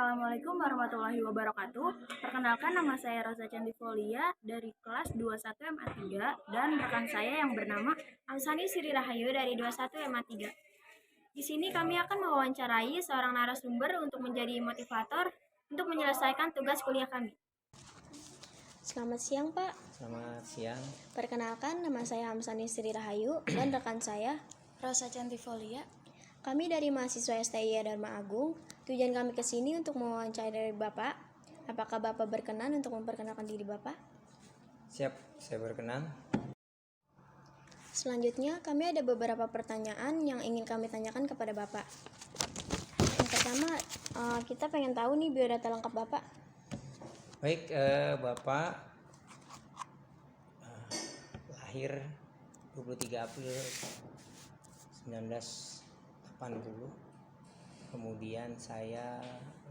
Assalamualaikum warahmatullahi wabarakatuh. Perkenalkan, nama saya Rosa Candifolia dari kelas 21 MA3 dan rekan saya yang bernama Amsani Sri Rahayu dari 21 MA3. Di sini kami akan mewawancarai seorang narasumber untuk menjadi motivator untuk menyelesaikan tugas kuliah kami. Selamat siang, Pak. Selamat siang. Perkenalkan, nama saya Amsani Sri Rahayu dan rekan saya Rosa Candifolia. Kami dari mahasiswa STIA Dharma Agung. Tujuan kami ke sini untuk mewawancarai Bapak. Apakah Bapak berkenan untuk memperkenalkan diri Bapak? Siap, saya berkenan. Selanjutnya, kami ada beberapa pertanyaan yang ingin kami tanyakan kepada Bapak. Yang pertama, kita pengen tahu nih biodata lengkap Bapak. Baik, Bapak lahir 23 April 1980. Kemudian saya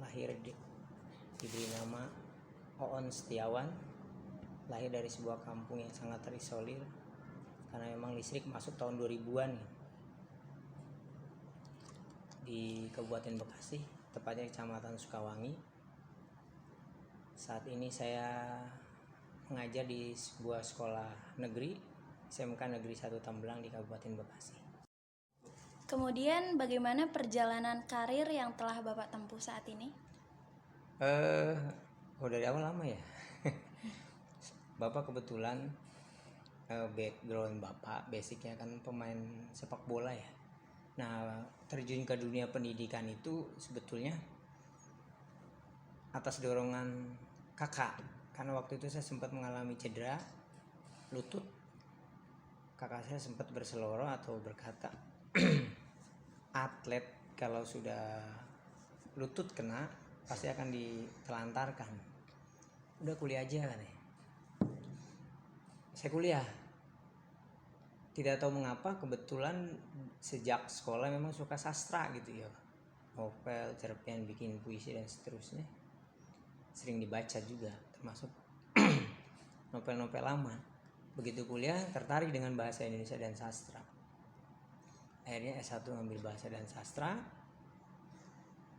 lahir diberi nama Oon Setiawan. Lahir dari sebuah kampung yang sangat terisolir karena memang listrik masuk tahun 2000-an di Kabupaten Bekasi, tepatnya Kecamatan Sukawangi. Saat ini saya mengajar di sebuah sekolah negeri, SMK Negeri 1 Tambelang di Kabupaten Bekasi. Kemudian bagaimana perjalanan karir yang telah Bapak tempuh saat ini? Dari awal lama ya. Bapak kebetulan background Bapak basicnya kan pemain sepak bola ya. Nah, terjun ke dunia pendidikan itu sebetulnya atas dorongan kakak, karena waktu itu saya sempat mengalami cedera lutut. Kakak saya sempat berseloroh atau berkata, atlet kalau sudah lutut kena pasti akan ditelantarkan. Udah kuliah aja kan ya. Saya kuliah. Tidak tahu mengapa kebetulan sejak sekolah memang suka sastra gitu ya. Novel, cerpen, bikin puisi dan seterusnya. Sering dibaca juga, termasuk novel-novel lama. Begitu kuliah tertarik dengan bahasa Indonesia dan sastra. Akhirnya S1 ngambil bahasa dan sastra.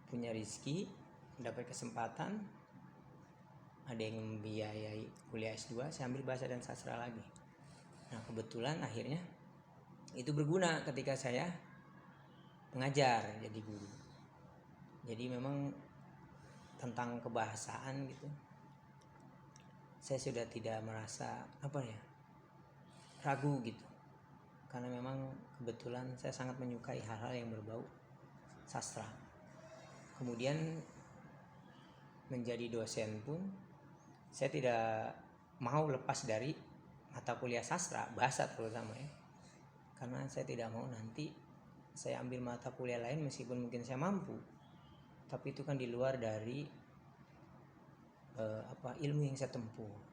Punya rezeki, dapat kesempatan, ada yang membiayai kuliah S2, saya ambil bahasa dan sastra lagi. Nah, kebetulan akhirnya itu berguna ketika saya mengajar jadi guru. Jadi memang tentang kebahasaan gitu, saya sudah tidak merasa ragu gitu, karena memang kebetulan saya sangat menyukai hal-hal yang berbau sastra. Kemudian menjadi dosen pun saya tidak mau lepas dari mata kuliah sastra, bahasa terutama ya, karena saya tidak mau nanti saya ambil mata kuliah lain meskipun mungkin saya mampu, tapi itu kan di luar dari ilmu yang saya tempuh.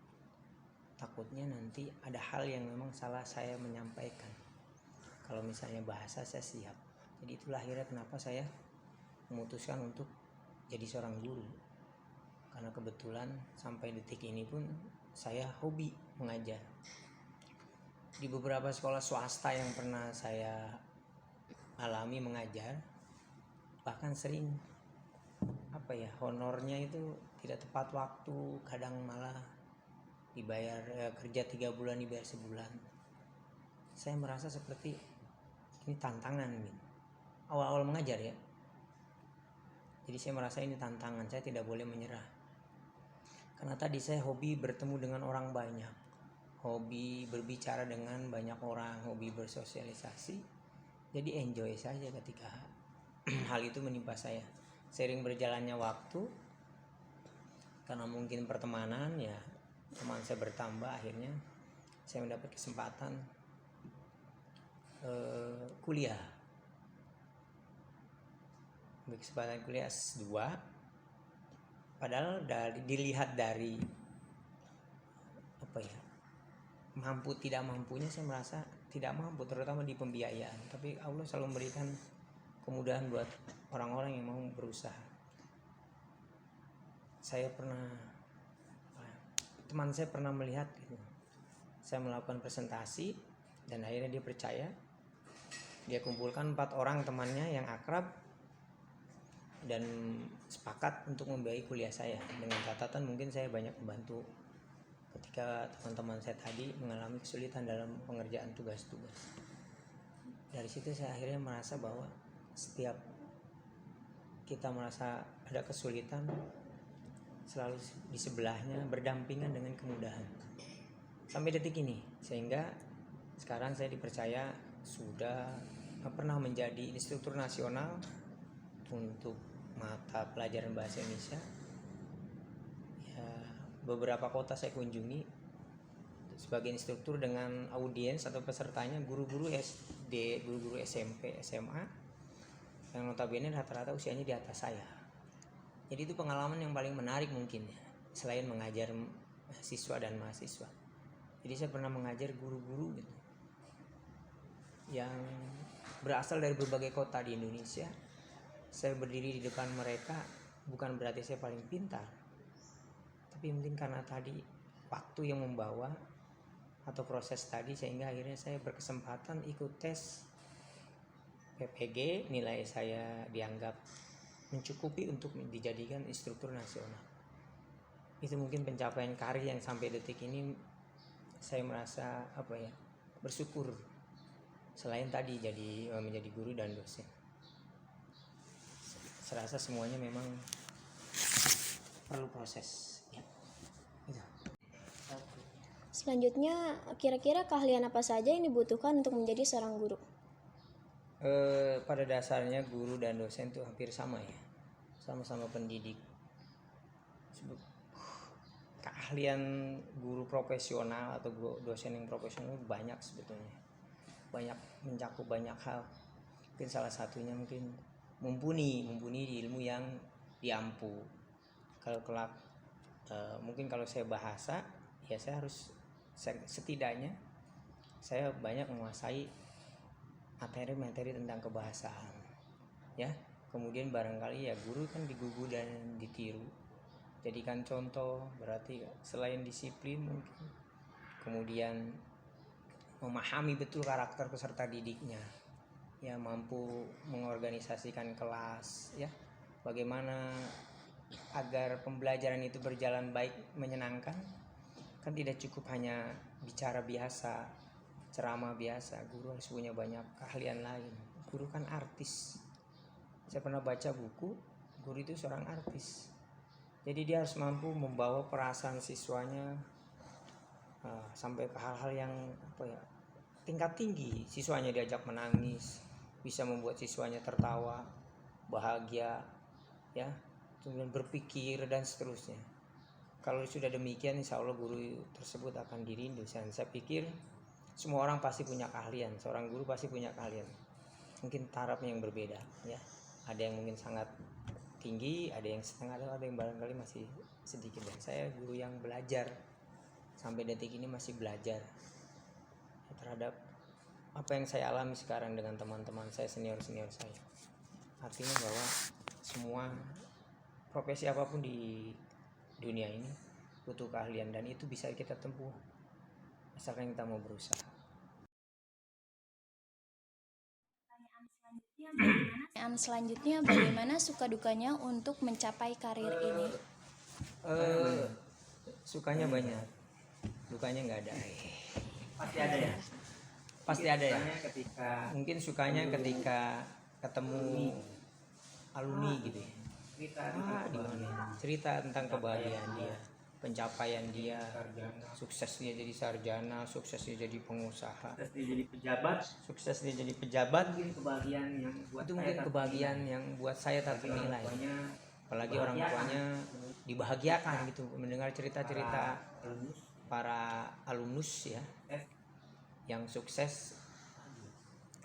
Takutnya nanti ada hal yang memang salah saya menyampaikan. Kalau misalnya bahasa saya siap. Jadi itulah akhirnya kenapa saya memutuskan untuk jadi seorang guru. Karena kebetulan sampai detik ini pun saya hobi mengajar. Di beberapa sekolah swasta yang pernah saya alami mengajar, bahkan sering honornya itu tidak tepat waktu, kadang malah dibayar kerja 3 bulan dibayar sebulan. Saya merasa seperti ini tantangan awal-awal mengajar ya. Jadi saya merasa ini tantangan, saya tidak boleh menyerah. Karena tadi saya hobi bertemu dengan orang banyak, hobi berbicara dengan banyak orang, hobi bersosialisasi. Jadi enjoy saja ketika hal itu menimpa saya. Sering berjalannya waktu, karena mungkin pertemanan ya, teman saya bertambah, akhirnya saya mendapat kesempatan kuliah. Kesempatan kuliah S2. Padahal dilihat dari mampu tidak mampunya, saya merasa tidak mampu, terutama di pembiayaan. Tapi Allah selalu memberikan kemudahan buat orang-orang yang mau berusaha. Teman saya pernah melihat gitu, saya melakukan presentasi dan akhirnya dia percaya. Dia kumpulkan 4 orang temannya yang akrab, dan sepakat untuk membiayai kuliah saya, dengan catatan mungkin saya banyak membantu ketika teman-teman saya tadi mengalami kesulitan dalam pengerjaan tugas-tugas. Dari situ saya akhirnya merasa bahwa setiap kita merasa ada kesulitan, selalu di sebelahnya berdampingan dengan kemudahan sampai detik ini, sehingga sekarang saya dipercaya sudah pernah menjadi instruktur nasional untuk mata pelajaran bahasa Indonesia. Ya, beberapa kota saya kunjungi sebagai instruktur dengan audiens atau pesertanya guru-guru SD, guru-guru SMP, SMA yang notabene rata-rata usianya di atas saya. Jadi itu pengalaman yang paling menarik mungkin ya, selain mengajar siswa dan mahasiswa. Jadi saya pernah mengajar guru-guru gitu, yang berasal dari berbagai kota di Indonesia. Saya berdiri di depan mereka bukan berarti saya paling pintar, tapi mungkin karena tadi waktu yang membawa atau proses tadi, sehingga akhirnya saya berkesempatan ikut tes PPG, nilai saya dianggap mencukupi untuk dijadikan instruktur nasional. Itu mungkin pencapaian karir yang sampai detik ini saya merasa bersyukur, selain tadi menjadi guru dan dosen. Serasa semuanya memang perlu proses ya. Gitu. Selanjutnya, kira-kira keahlian apa saja yang dibutuhkan untuk menjadi seorang guru? Pada dasarnya guru dan dosen itu hampir sama ya, sama-sama pendidik. Keahlian guru profesional atau dosen yang profesional banyak sebetulnya, banyak mencakup banyak hal. Mungkin salah satunya mungkin mumpuni di ilmu yang diampu. Kalau kelak mungkin kalau saya bahasa ya setidaknya saya banyak menguasai materi tentang kebahasaan ya. Kemudian barangkali ya guru kan digugu dan ditiru, jadikan contoh. Berarti selain disiplin mungkin kemudian memahami betul karakter peserta didiknya ya, mampu mengorganisasikan kelas ya, bagaimana agar pembelajaran itu berjalan baik, menyenangkan. Kan tidak cukup hanya bicara biasa, ceramah biasa, guru harus punya banyak keahlian lain. Guru kan artis. Saya pernah baca buku, guru itu seorang artis. Jadi dia harus mampu membawa perasaan siswanya sampai ke hal-hal yang tingkat tinggi. Siswanya diajak menangis, bisa membuat siswanya tertawa, bahagia ya, kemudian berpikir dan seterusnya. Kalau sudah demikian, insya Allah guru tersebut akan dirindu. Dan saya pikir semua orang pasti punya keahlian, seorang guru pasti punya keahlian. Mungkin tarafnya yang berbeda ya. Ada yang mungkin sangat tinggi, ada yang setengah, ada yang barangkali masih sedikit. Dan saya guru yang belajar, sampai detik ini masih belajar terhadap apa yang saya alami sekarang dengan teman-teman saya, senior saya. Artinya bahwa semua profesi apapun di dunia ini butuh keahlian, dan itu bisa kita tempuh asalkan kita mau berusaha. Pertanyaan selanjutnya, bagaimana suka dukanya untuk mencapai karir ini? Sukanya banyak, dukanya nggak ada. Pasti ada ya. Pasti ada ya. Mungkin sukanya Ketika ketemu alumni gitu ya. Cerita tentang kebahagiaan dia, pencapaian dia, sukses dia jadi sarjana, sukses dia jadi pengusaha, sukses dia jadi pejabat. mungkin kebahagiaan yang buat Itu mungkin kebahagiaan yang buat saya tak ternilai. Apalagi orang tuanya dibahagiakan gitu, mendengar cerita-cerita para alumnus ya yang sukses,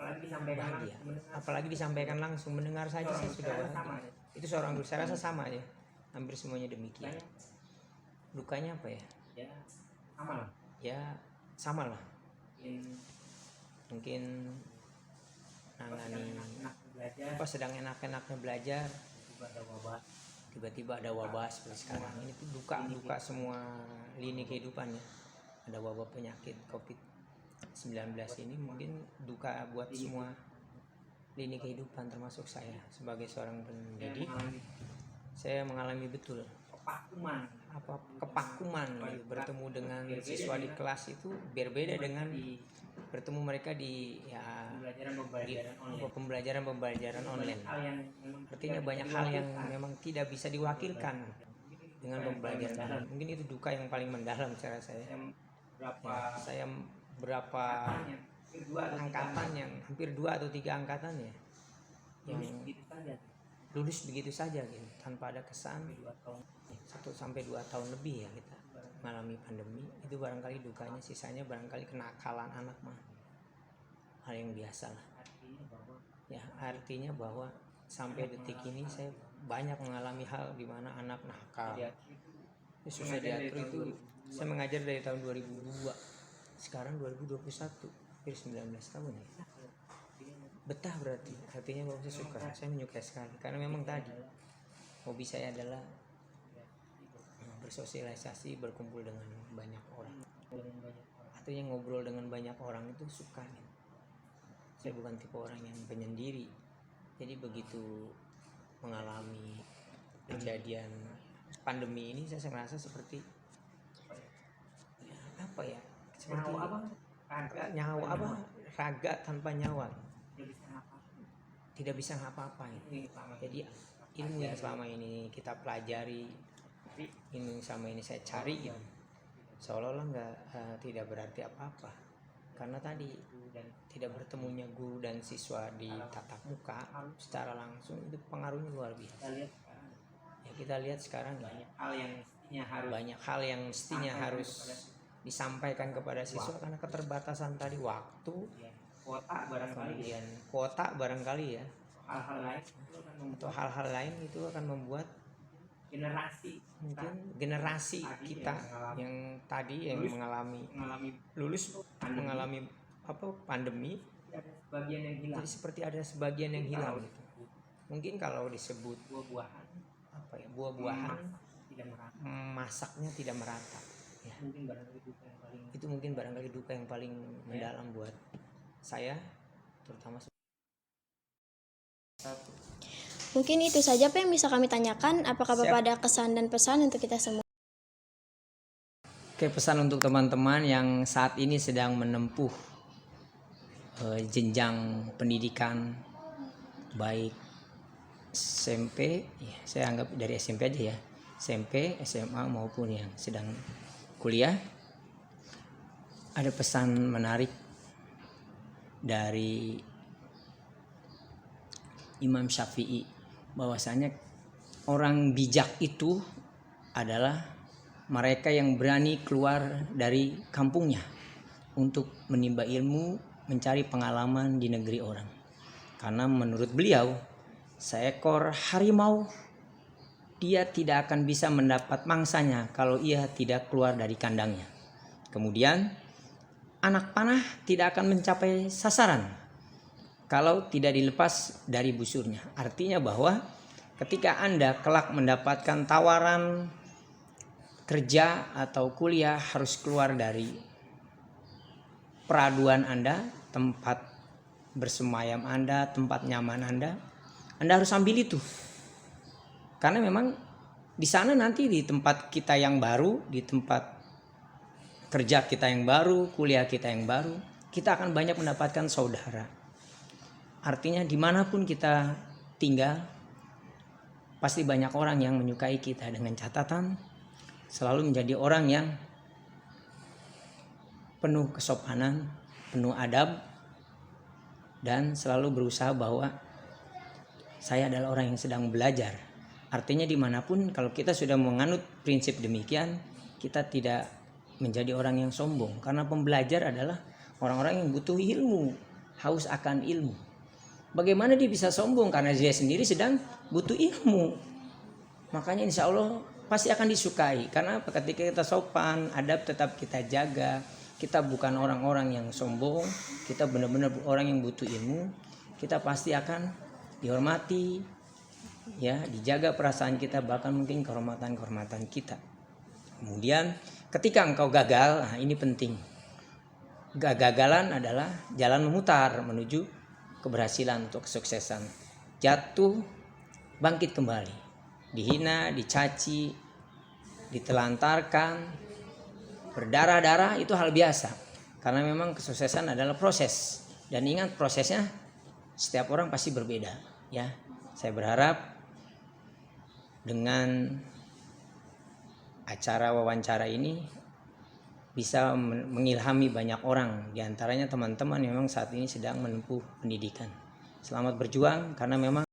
bahagia. Apalagi disampaikan langsung, mendengar saja saya sudah bahagia. Itu seorang guru, saya rasa sama aja, hampir semuanya demikian. Dukanya apa ya? Ya sama lah. Mungkin nangani sedang enak-enaknya belajar, tiba-tiba ada wabah seperti sekarang ini. Duka semua lini kehidupan ya. Ada wabah penyakit COVID-19 ini mungkin duka buat semua lini kehidupan, termasuk saya sebagai seorang pendidik. mengalami Saya mengalami betul kepakuman kepakuman gitu. Bertemu dengan siswa di kelas itu berbeda dengan di bertemu mereka di pembelajaran online. hal yang memang Artinya banyak hal yang memang tidak bisa diwakilkan dengan pembelajaran online. Mungkin itu duka yang paling mendalam cara saya. berapa Saya berapa angkatan yang hampir 2 atau 3 angkatan ya yang gitu saja lulus begitu saja gitu tanpa ada kesan. 1 sampai 2 tahun lebih ya kita mengalami pandemi. Itu barangkali dukanya, sisanya barangkali kenakalan anak mah hal yang biasa lah ya. Artinya bahwa sampai detik ini saya banyak mengalami hal di mana anak nakal, susah diatur. Itu saya mengajar dari tahun 2002, sekarang 2021, hampir 19 tahun ya. Betah berarti, artinya bahwa saya menyukai sekali, karena memang tadi hobi saya adalah bersosialisasi, berkumpul dengan banyak orang. Artinya ngobrol dengan banyak orang itu suka ya. Saya bukan tipe orang yang penyendiri, jadi begitu mengalami kejadian pandemi ini saya merasa seperti ya, apa ya, seperti nyawa apa, raga tanpa nyawa, tidak bisa ngapa-ngapain. Jadi ilmu yang selama ini kita pelajari, ilmu yang selama ini saya cari gitu, seolah-olah tidak berarti apa-apa, karena tadi tidak bertemunya guru dan siswa di tatap muka secara langsung itu pengaruhnya luar biasa. Ya, kita lihat sekarang ya, banyak hal yang mestinya harus disampaikan kepada siswa karena keterbatasan tadi waktu, kemudian kuota barangkali ya, atau hal-hal lain itu akan membuat generasi kita yang tadi yang mengalami pandemi, jadi seperti ada sebagian yang hilang gitu. Mungkin kalau disebut buah-buahan masaknya tidak merata ya. Itu mungkin barangkali duka yang paling mendalam buat saya, terutama. Mungkin itu saja Pak yang bisa kami tanyakan. Apakah Bapak ada kesan dan pesan untuk kita semua? Oke, pesan untuk teman-teman yang saat ini sedang menempuh jenjang pendidikan baik SMP, ya, saya anggap dari SMP aja ya, SMP, SMA maupun yang sedang kuliah. Ada pesan menarik dari Imam Syafi'i, bahwasanya orang bijak itu adalah mereka yang berani keluar dari kampungnya untuk menimba ilmu, mencari pengalaman di negeri orang. Karena menurut beliau, seekor harimau dia tidak akan bisa mendapat mangsanya kalau ia tidak keluar dari kandangnya. Kemudian anak panah tidak akan mencapai sasaran kalau tidak dilepas dari busurnya. Artinya bahwa ketika Anda kelak mendapatkan tawaran kerja atau kuliah, harus keluar dari peraduan Anda, tempat bersemayam Anda, tempat nyaman Anda harus ambil itu. Karena memang di sana nanti di tempat kita yang baru, di tempat kerja kita yang baru, kuliah kita yang baru, kita akan banyak mendapatkan saudara. Artinya dimanapun kita tinggal, pasti banyak orang yang menyukai kita, dengan catatan selalu menjadi orang yang penuh kesopanan, penuh adab, dan selalu berusaha bahwa saya adalah orang yang sedang belajar. Artinya dimanapun kalau kita sudah menganut prinsip demikian, kita tidak menjadi orang yang sombong. Karena pembelajar adalah orang-orang yang butuh ilmu, haus akan ilmu. Bagaimana dia bisa sombong? Karena dia sendiri sedang butuh ilmu. Makanya insya Allah pasti akan disukai. Karena ketika kita sopan, adab tetap kita jaga. Kita bukan orang-orang yang sombong, kita benar-benar orang yang butuh ilmu. Kita pasti akan dihormati, ya, dijaga perasaan kita, bahkan mungkin kehormatan kita. Kemudian ketika engkau gagal, nah ini penting. Kegagalan adalah jalan memutar menuju keberhasilan, untuk kesuksesan. Jatuh, bangkit kembali. Dihina, dicaci, ditelantarkan, berdarah-darah itu hal biasa. Karena memang kesuksesan adalah proses. Dan ingat, prosesnya setiap orang pasti berbeda, ya. Saya berharap dengan acara wawancara ini bisa mengilhami banyak orang, diantaranya teman-teman yang memang saat ini sedang menempuh pendidikan. Selamat berjuang, karena memang